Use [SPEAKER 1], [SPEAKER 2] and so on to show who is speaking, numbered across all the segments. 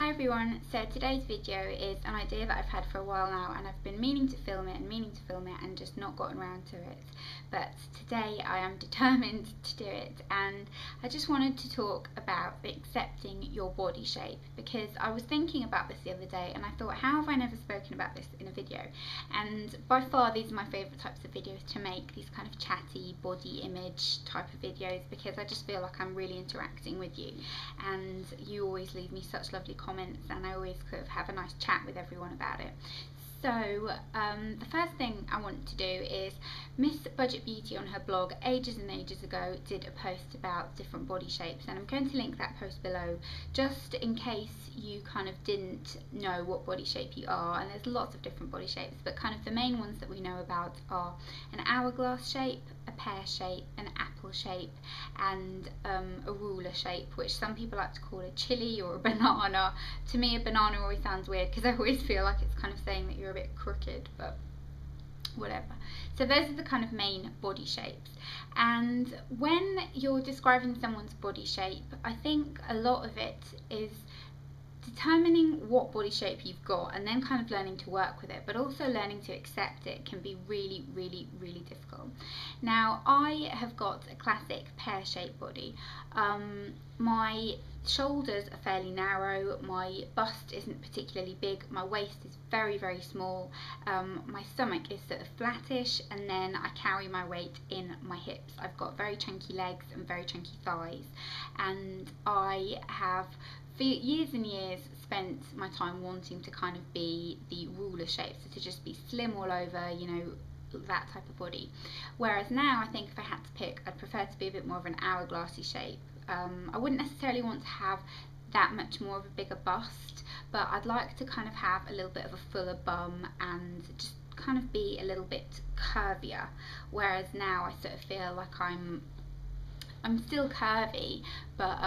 [SPEAKER 1] Hi everyone, so today's video is an idea that I've had for a while now, and I've been meaning to film it and just not gotten around to it. But today I am determined to do it, and I just wanted to talk about accepting your body shape, because I was thinking about this the other day and I thought, how have I never spoken about this in a video? And by far these are my favourite types of videos to make, these kind of chatty body image type of videos, because I just feel like I'm really interacting with you and you always leave me such lovely comments and I always kind of have a nice chat with everyone about it. So the first thing I want to do is Miss Budget Beauty on her blog ages and ages ago did a post about different body shapes, and I'm going to link that post below just in case you kind of didn't know what body shape you are. And there's lots of different body shapes, but kind of the main ones that we know about are an hourglass shape, a pear shape, an apple shape, and a ruler shape, which some people like to call a chili or a banana. To me, a banana always sounds weird because I always feel like it's kind of saying that you're a bit crooked, but whatever. So those are the kind of main body shapes, and when you're describing someone's body shape, I think a lot of it is determining what body shape you've got and then kind of learning to work with it, but also learning to accept it can be really difficult. Now, I have got a classic pear-shaped body. My shoulders are fairly narrow, my bust isn't particularly big, my waist is very small, my stomach is sort of flattish, and then I carry my weight in my hips. I've got very chunky legs and very chunky thighs, and I have for years and years spent my time wanting to kind of be the ruler shape, so to just be slim all over, you know, that type of body. Whereas now I think if I had to pick, I'd prefer to be a bit more of an hourglassy shape. I wouldn't necessarily want to have that much more of a bigger bust, but I'd like to kind of have a little bit of a fuller bum and just kind of be a little bit curvier. Whereas now I sort of feel like I'm still curvy, but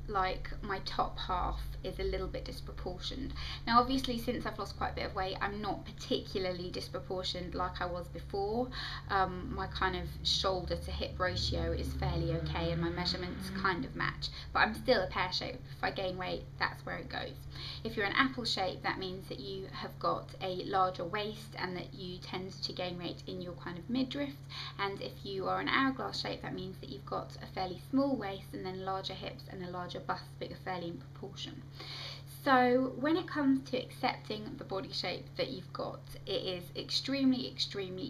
[SPEAKER 1] like my top half is a little bit disproportioned. Now obviously since I've lost quite a bit of weight, I'm not particularly disproportioned like I was before. My kind of shoulder to hip ratio is fairly okay and my measurements kind of match, but I'm still a pear shape. If I gain weight, that's where it goes. If you're an apple shape, that means that you have got a larger waist and that you tend to gain weight in your kind of midriff. And if you are an hourglass shape, that means that you've got a fairly small waist and then larger hips and a larger bust, but you're fairly in proportion. So when it comes to accepting the body shape that you've got, it is extremely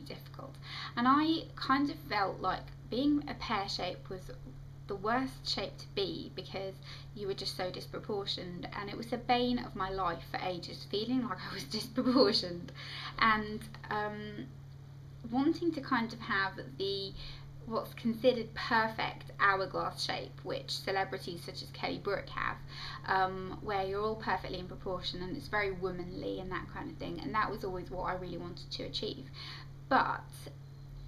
[SPEAKER 1] difficult. And I kind of felt like being a pear shape was the worst shape to be because you were just so disproportioned, and it was the bane of my life for ages, feeling like I was disproportioned and wanting to kind of have the what's considered perfect hourglass shape, which celebrities such as Kelly Brook have, where you're all perfectly in proportion and it's very womanly and that kind of thing, and that was always what I really wanted to achieve. But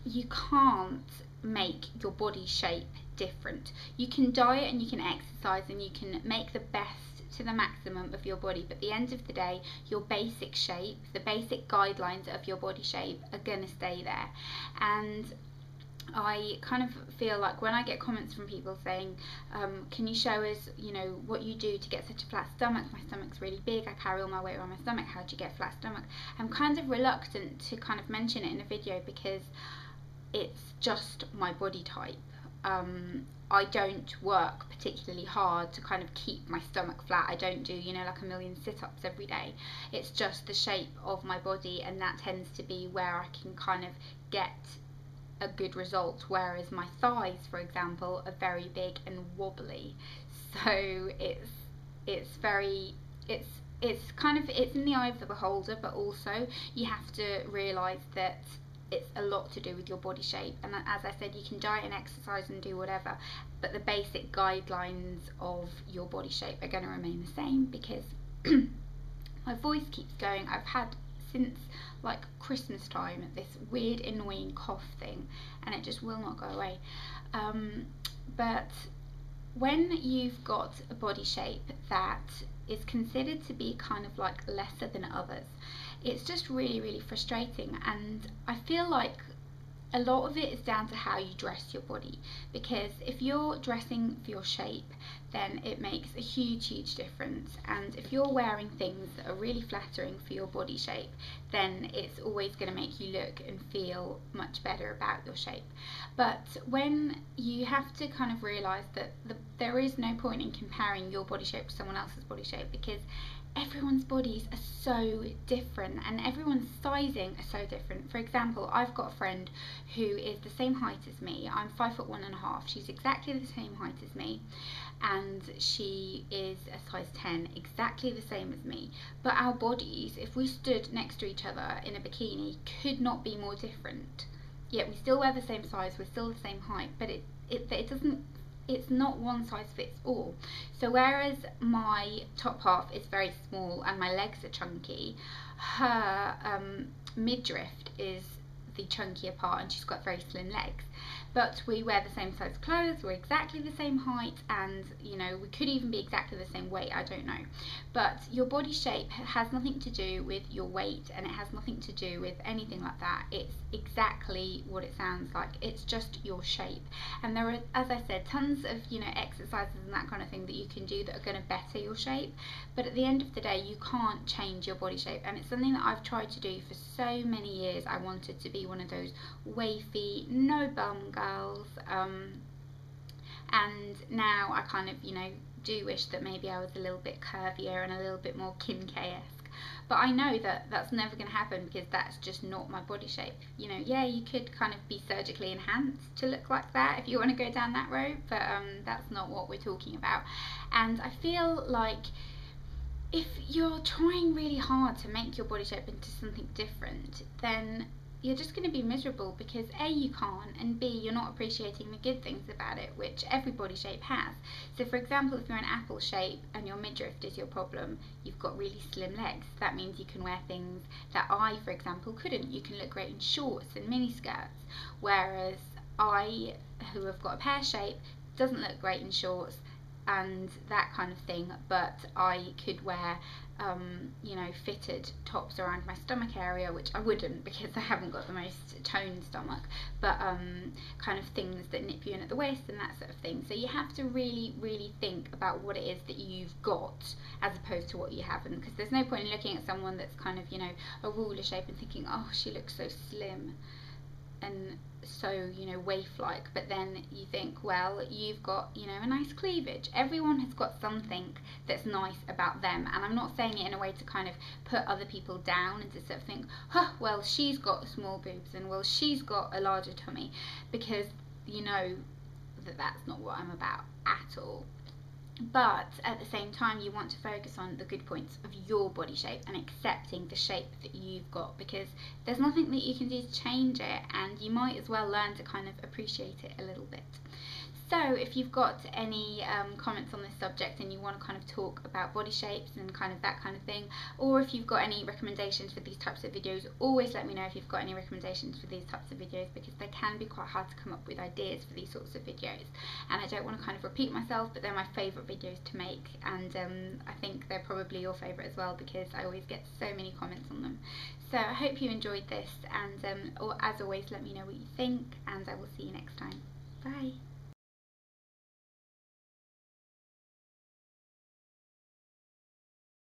[SPEAKER 1] you can't make your body shape different. You can diet and you can exercise and you can make the best to the maximum of your body, but at the end of the day, your basic shape, the basic guidelines of your body shape are gonna stay there. And I kind of feel like when I get comments from people saying, can you show us, you know, what you do to get such a flat stomach? My stomach's really big, I carry all my weight around my stomach, how do you get a flat stomach? I'm kind of reluctant to kind of mention it in a video because it's just my body type. I don't work particularly hard to kind of keep my stomach flat. I don't do, you know, like a million sit-ups every day. It's just the shape of my body, and that tends to be where I can kind of get a good result, whereas my thighs, for example, are very big and wobbly. So it's in the eye of the beholder, but also you have to realise that it's a lot to do with your body shape. And as I said, you can diet and exercise and do whatever, but the basic guidelines of your body shape are going to remain the same, because my voice keeps going. I've had since like Christmas time this weird annoying cough thing, and it just will not go away. But when you've got a body shape that is considered to be kind of like lesser than others, it's just really frustrating. And I feel like a lot of it is down to how you dress your body, because if you're dressing for your shape, then it makes a huge difference. And if you're wearing things that are really flattering for your body shape, then it's always going to make you look and feel much better about your shape. But when you have to kind of realise that there is no point in comparing your body shape to someone else's body shape, because everyone's bodies are so different and everyone's sizing are so different. For example, I've got a friend who is the same height as me. I'm 5'1.5". She's exactly the same height as me, and she is a size 10, exactly the same as me. But our bodies, if we stood next to each other in a bikini, could not be more different. Yet we still wear the same size, we're still the same height, but it doesn't, it's not one size fits all. So whereas my top half is very small and my legs are chunky, her midriff is the chunkier part and she's got very slim legs. But we wear the same size clothes, we're exactly the same height, and you know, we could even be exactly the same weight, I don't know. But your body shape has nothing to do with your weight, and it has nothing to do with anything like that. It's exactly what it sounds like. It's just your shape. And there are, as I said, tons of, you know, exercises and that kind of thing that you can do that are going to better your shape. But at the end of the day, you can't change your body shape, and it's something that I've tried to do for so many years. I wanted to be one of those wavy, no bum girls, and now I kind of, you know, do wish that maybe I was a little bit curvier and a little bit more Kim K-esque. But I know that that's never going to happen, because that's just not my body shape. You know, yeah, you could kind of be surgically enhanced to look like that if you want to go down that road, but that's not what we're talking about. And I feel like if you're trying really hard to make your body shape into something different, then you're just going to be miserable, because A, you can't, and B, you're not appreciating the good things about it, which every body shape has. So for example, if you're an apple shape and your midriff is your problem, you've got really slim legs. That means you can wear things that I, for example, couldn't. You can look great in shorts and mini skirts, whereas I, who have got a pear shape, doesn't look great in shorts and that kind of thing, but I could wear you know, fitted tops around my stomach area, which I wouldn't because I haven't got the most toned stomach, but kind of things that nip you in at the waist and that sort of thing. So you have to really think about what it is that you've got as opposed to what you haven't, because there's no point in looking at someone that's kind of, you know, a ruler shape and thinking, oh, she looks so slim and so, you know, waif-like, but then you think, well, you've got, you know, a nice cleavage. Everyone has got something that's nice about them, and I'm not saying it in a way to kind of put other people down and to sort of think, huh, well, she's got small boobs and well, she's got a larger tummy, because you know that that's not what I'm about at all. But at the same time, you want to focus on the good points of your body shape and accepting the shape that you've got, because there's nothing that you can do to change it, and you might as well learn to kind of appreciate it a little bit. So if you've got any comments on this subject and you want to kind of talk about body shapes and kind of that kind of thing, or if you've got any recommendations for these types of videos, always let me know if you've got any recommendations for these types of videos, because they can be quite hard to come up with ideas for these sorts of videos, and I don't want to kind of repeat myself, but they're my favourite videos to make, and I think they're probably your favourite as well, because I always get so many comments on them. So I hope you enjoyed this, and as always, let me know what you think, and I will see you next time. Bye.